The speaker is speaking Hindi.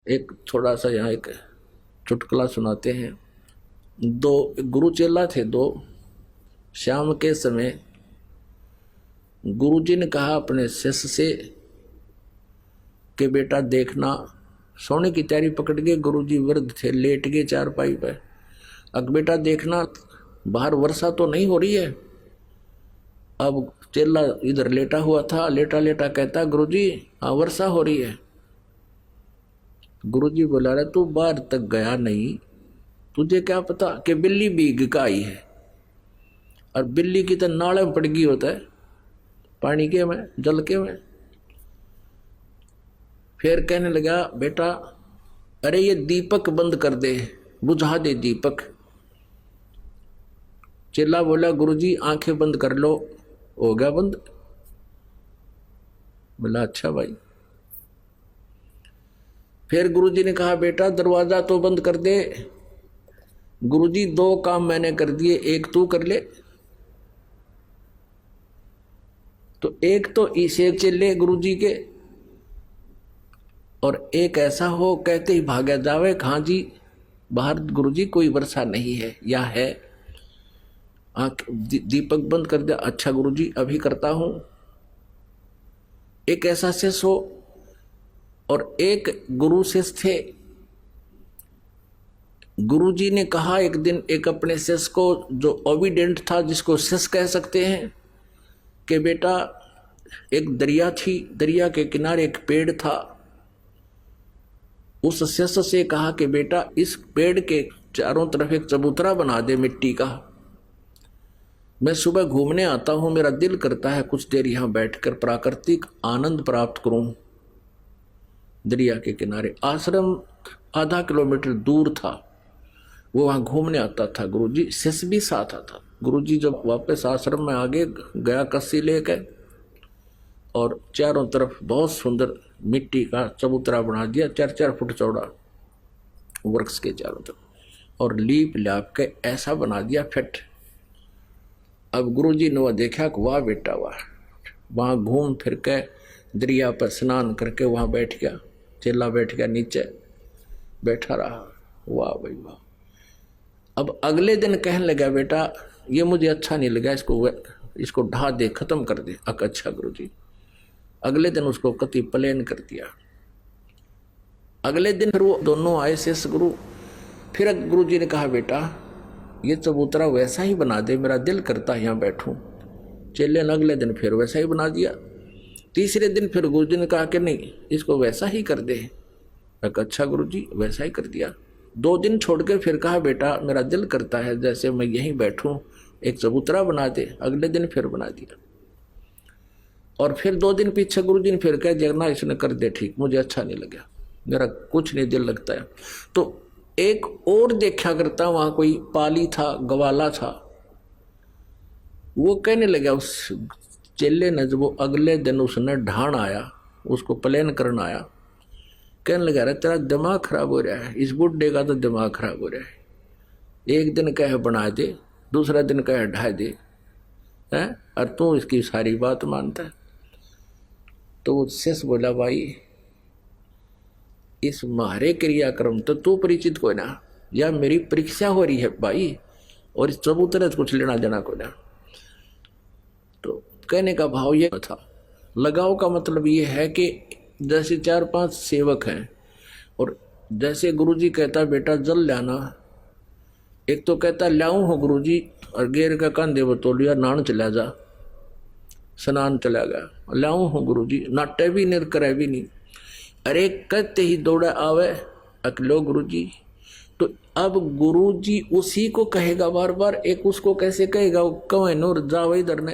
एक थोड़ा सा यहाँ एक चुटकुला सुनाते हैं। दो गुरु चेला थे दो। शाम के समय गुरुजी ने कहा अपने शिष्य से कि बेटा देखना, सोने की तैयारी पकड़ के गुरुजी वृद्ध थे, लेट गए चारपाई पे। अब बेटा देखना, बाहर वर्षा तो नहीं हो रही है। अब चेला इधर लेटा हुआ था, लेटा लेटा कहता गुरुजी हाँ वर्षा हो रही है। गुरुजी बोला रहा तू बाहर तक गया नहीं, तुझे क्या पता कि बिल्ली भीग का आई है। और बिल्ली की तो नाले में पड़ गई होता है, पानी के में, जल के में। फिर कहने लगा बेटा अरे ये दीपक बंद कर दे, बुझा दे दीपक। चेला बोला गुरुजी आंखें बंद कर लो, हो गया बंद। बोला अच्छा भाई। फिर गुरुजी ने कहा बेटा दरवाजा तो बंद कर दे। गुरुजी दो काम मैंने कर दिए, एक तू कर ले। तो एक तो इसे चले गुरुजी के, और एक ऐसा हो कहते ही भागा जावे हाँ जी बाहर गुरुजी कोई वर्षा नहीं है या है। आंख दीपक बंद कर दिया, अच्छा गुरुजी अभी करता हूं। एक ऐसा शिष्य हो, और एक गुरु शिष्य थे। गुरुजी ने कहा एक दिन एक अपने शिष्य को जो ओबीडेंट था, जिसको शिष्य कह सकते हैं, कि बेटा एक दरिया थी, दरिया के किनारे एक पेड़ था। उस शिष्य से कहा कि बेटा इस पेड़ के चारों तरफ एक चबूतरा बना दे मिट्टी का। मैं सुबह घूमने आता हूं, मेरा दिल करता है कुछ देर यहां बैठकर प्राकृतिक आनंद प्राप्त करूं। दरिया के किनारे आश्रम आधा किलोमीटर दूर था, वो वहां घूमने आता था। गुरुजी शिष्य भी साथ आता। गुरुजी जब वापस आश्रम में आगे गया कस्सी लेकर, और चारों तरफ बहुत सुंदर मिट्टी का चबूतरा बना दिया, 4-4 फुट चौड़ा वृक्ष के चारों तरफ, और लीप लाप के ऐसा बना दिया फिट। अब गुरुजी ने वह देखा कि वाह बेटा वाह। वहां घूम फिर के दरिया पर स्नान करके वहां बैठ गया। चेला बैठ गया नीचे, बैठा रहा। वाह भाई वाह। अब अगले दिन कहने लगा बेटा ये मुझे अच्छा नहीं लगा, इसको ढा दे, खत्म कर दे। अच्छा गुरुजी। अगले दिन उसको कति प्लेन कर दिया। अगले दिन फिर वो दोनों आए शेष गुरु। फिर गुरुजी ने कहा बेटा ये चबूतरा वैसा ही बना दे, मेरा दिल करता है यहाँ बैठूं। चेले ने अगले दिन फिर वैसा ही बना दिया। तीसरे दिन फिर गुरुजी ने कहा कि नहीं इसको वैसा ही कर दे। अच्छा गुरुजी, वैसा ही कर दिया। 2 दिन छोड़ के फिर कहा बेटा मेरा दिल करता है जैसे मैं यहीं बैठूं, एक चबूतरा बना दे। अगले दिन फिर बना दिया। और फिर 2 दिन पीछे गुरुजी ने फिर कह जगना इसने कर दे ठीक, मुझे अच्छा नहीं लगा, मेरा कुछ नहीं दिल लगता है। तो एक और देखा करता, वहां कोई पाली था, गवाला था। वो कहने लगा उस चेले ने, जब वो अगले दिन उसने ढाण आया, उसको प्लेन करना आया, कहने लगा रहा तेरा दिमाग खराब हो रहा है, इस बुढ़े का तो दिमाग खराब हो रहा है। एक दिन कहे बना दे, दूसरा दिन कहे ढा दे, है और तू इसकी सारी बात मानता है। तो वो शिष्य बोला भाई इस मारे क्रियाक्रम तो तू परिचित को ना, या मेरी परीक्षा हो रही है भाई, और इस चबूतरे से कुछ लेना देना को ना। तो कहने का भाव ये था, लगाव का मतलब ये है कि जैसे 4-5 सेवक हैं, और जैसे गुरुजी कहता बेटा जल लाना, एक तो कहता लाऊं हो गुरुजी, और गेर का कंधे बतौलिया नान चला जा, स्नान चला गया। लाऊं हो गुरुजी, नाटे भी नहीं करे भी नहीं। अरे कहते ही दौड़ा आवे अकलो गुरुजी। तो अब गुरुजी उसी को कहेगा बार बार, एक उसको कैसे कहेगा, कवे नूर जाओ इधर ने।